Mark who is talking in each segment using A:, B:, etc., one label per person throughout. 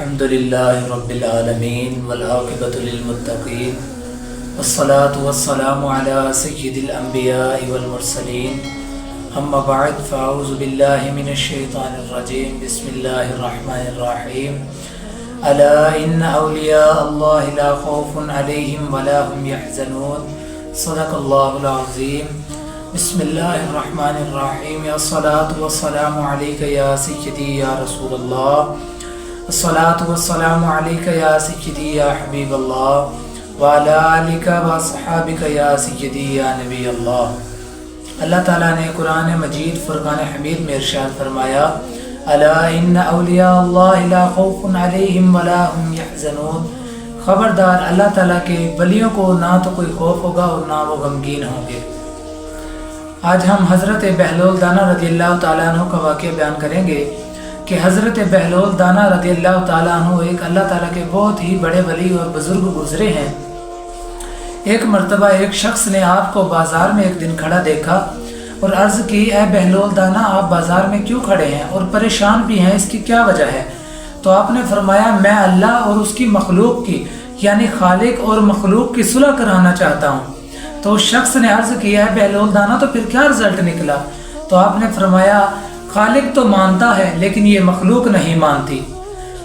A: الحمد للہ رب العالمین والعاقبۃ للمتقین والصلاة والسلام علی سید الانبیاء والمرسلین اما بعد فاعوذ باللہ من الشیطان الرجیم بسم اللہ الرحمن الرحیم الا ان اولیاء اللہ لا خوف علیہم ولا هم یحزنون صدق اللہ العظیم بسم اللہ الرحمن الرحیم الصلاة والسلام علیک یا سیدی یا رسول اللہ الصلاة والسلام علیک یا سیدی یا حبیب اللہ وعلی آلک وصحابک یا سیدی یا نبی اللہ۔ اللہ تعالیٰ نے قرآن مجید فرقان حمید میں ارشاد فرمایا الا ان اولیاء اللہ لا خوف علیہم ولا هم یحزنون، خبردار اللہ تعالیٰ کے ولیوں کو نہ تو کوئی خوف ہوگا اور نہ وہ غمگین ہوں گے۔ آج ہم حضرت بہلول دانا رضی اللہ تعالیٰ عنہ کا واقعہ بیان کریں گے کہ حضرت بہلول دانا رضی اللہ تعالیٰ عنہ ایک اللہ تعالیٰ کے بہت ہی بڑے ولی اور بزرگ گزرے ہیں۔ ایک مرتبہ ایک شخص نے آپ کو بازار میں ایک دن کھڑا دیکھا اور عرض کی اے بہلول دانا آپ بازار میں کیوں کھڑے ہیں اور پریشان بھی ہیں، اس کی کیا وجہ ہے؟ تو آپ نے فرمایا میں اللہ اور اس کی مخلوق کی یعنی خالق اور مخلوق کی صلح کرانا چاہتا ہوں۔ تو اس شخص نے عرض کیا ہے بہلول دانا تو پھر کیا رزلٹ نکلا؟ تو آپ نے فرمایا خالق تو مانتا ہے لیکن یہ مخلوق نہیں مانتی۔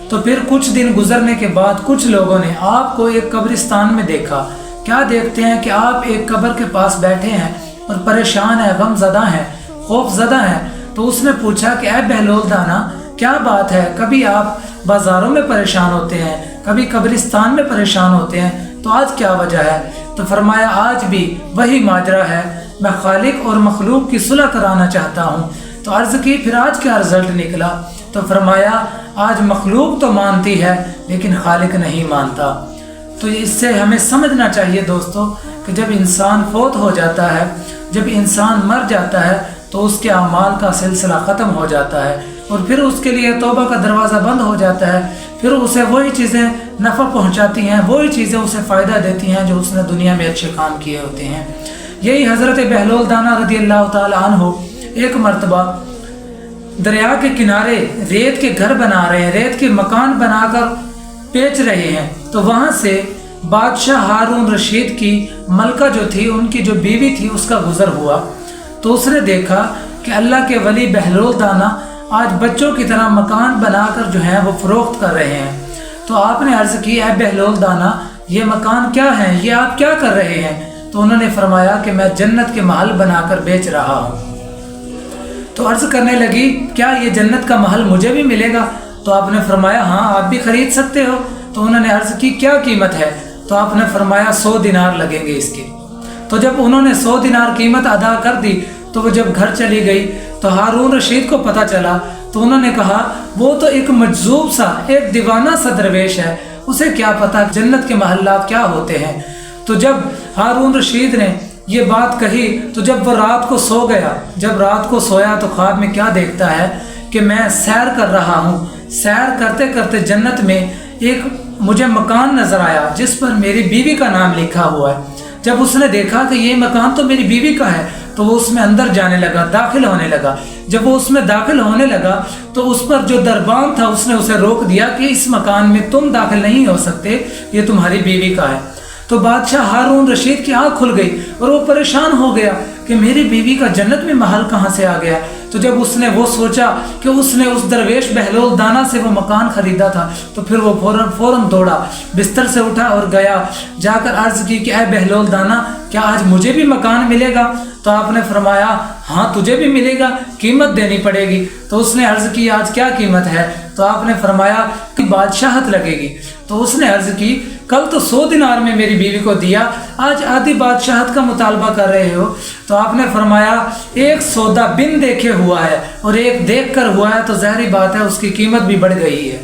A: تو پھر کچھ دن گزرنے کے بعد کچھ لوگوں نے آپ کو ایک قبرستان میں دیکھا۔ کیا دیکھتے ہیں کہ آپ ایک قبر کے پاس بیٹھے ہیں اور پریشان ہیں، غم زدہ ہیں، خوف زدہ ہیں۔ تو اس نے پوچھا کہ اے بہلول دانا کیا بات ہے؟ کبھی آپ بازاروں میں پریشان ہوتے ہیں، کبھی قبرستان میں پریشان ہوتے ہیں، تو آج کیا وجہ ہے؟ تو فرمایا آج بھی وہی ماجرا ہے، میں خالق اور مخلوق کی صلح کرانا چاہتا ہوں۔ تو عرض کی پھر آج کیا رزلٹ نکلا؟ تو فرمایا آج مخلوق تو مانتی ہے لیکن خالق نہیں مانتا۔ تو اس سے ہمیں سمجھنا چاہیے دوستو کہ جب انسان فوت ہو جاتا ہے، جب انسان مر جاتا ہے تو اس کے اعمال کا سلسلہ ختم ہو جاتا ہے اور پھر اس کے لیے توبہ کا دروازہ بند ہو جاتا ہے۔ پھر اسے وہی چیزیں نفع پہنچاتی ہیں، وہی چیزیں اسے فائدہ دیتی ہیں جو اس نے دنیا میں اچھے کام کیے ہوتے ہیں۔ یہی حضرت بہلول دانا رضی اللہ تعالی عنہ ایک مرتبہ دریا کے کنارے ریت کے گھر بنا رہے ہیں، ریت کے مکان بنا کر بیچ رہے ہیں۔ تو وہاں سے بادشاہ ہارون رشید کی ملکہ جو تھی، ان کی جو بیوی تھی، اس کا گزر ہوا۔ تو اس نے دیکھا کہ اللہ کے ولی بہلول دانا آج بچوں کی طرح مکان بنا کر جو ہیں وہ فروخت کر رہے ہیں۔ تو آپ نے عرض کی اے بہلول دانا یہ مکان کیا ہے، یہ آپ کیا کر رہے ہیں؟ تو انہوں نے فرمایا کہ میں جنت کے محل بنا کر بیچ رہا ہوں۔ تو عرض کرنے لگی کیا یہ جنت کا محل مجھے بھی ملے گا؟ تو آپ نے فرمایا ہاں آپ بھی خرید سکتے ہو۔ تو انہوں نے عرض کی کیا قیمت ہے؟ تو آپ نے فرمایا 100 دینار لگیں گے اس کے۔ تو جب انہوں نے 100 دینار قیمت ادا کر دی تو وہ جب گھر چلی گئی تو ہارون رشید کو پتہ چلا۔ تو انہوں نے کہا وہ تو ایک مجذوب سا، ایک دیوانہ سا درویش ہے، اسے کیا پتا جنت کے محلات کیا ہوتے ہیں۔ تو جب ہارون رشید نے یہ بات کہی تو جب وہ رات کو سو گیا، جب رات کو سویا تو خواب میں کیا دیکھتا ہے کہ میں سیر کر رہا ہوں، سیر کرتے کرتے جنت میں ایک مجھے مکان نظر آیا جس پر میری بیوی کا نام لکھا ہوا ہے۔ جب اس نے دیکھا کہ یہ مکان تو میری بیوی کا ہے تو وہ اس میں اندر جانے لگا، داخل ہونے لگا۔ جب وہ اس میں داخل ہونے لگا تو اس پر جو دربان تھا اس نے اسے روک دیا کہ اس مکان میں تم داخل نہیں ہو سکتے، یہ تمہاری بیوی کا ہے۔ تو بادشاہ ہارون رشید کی آنکھ کھل گئی اور وہ پریشان ہو گیا کہ میری بیوی کا جنت میں محل کہاں سے آ گیا۔ تو جب اس نے وہ سوچا کہ اس نے اس درویش بہلول دانا سے وہ مکان خریدا تھا تو پھر وہ فوراً دوڑا، بستر سے اٹھا اور گیا، جا کر عرض کی کہ اے بہلول دانا کیا آج مجھے بھی مکان ملے گا؟ تو آپ نے فرمایا ہاں تجھے بھی ملے گا، قیمت دینی پڑے گی۔ تو اس نے عرض کی آج کیا قیمت ہے؟ تو آپ نے فرمایا کہ بادشاہت لگے گی۔ تو اس نے عرض کی کل تو 100 دینار میں میری بیوی کو دیا، آج آدھی بادشاہت کا مطالبہ کر رہے ہو۔ تو آپ نے فرمایا ایک سودا بن دیکھے ہوا ہے اور ایک دیکھ کر ہوا ہے تو ظاہری بات ہے اس کی قیمت بھی بڑھ گئی ہے۔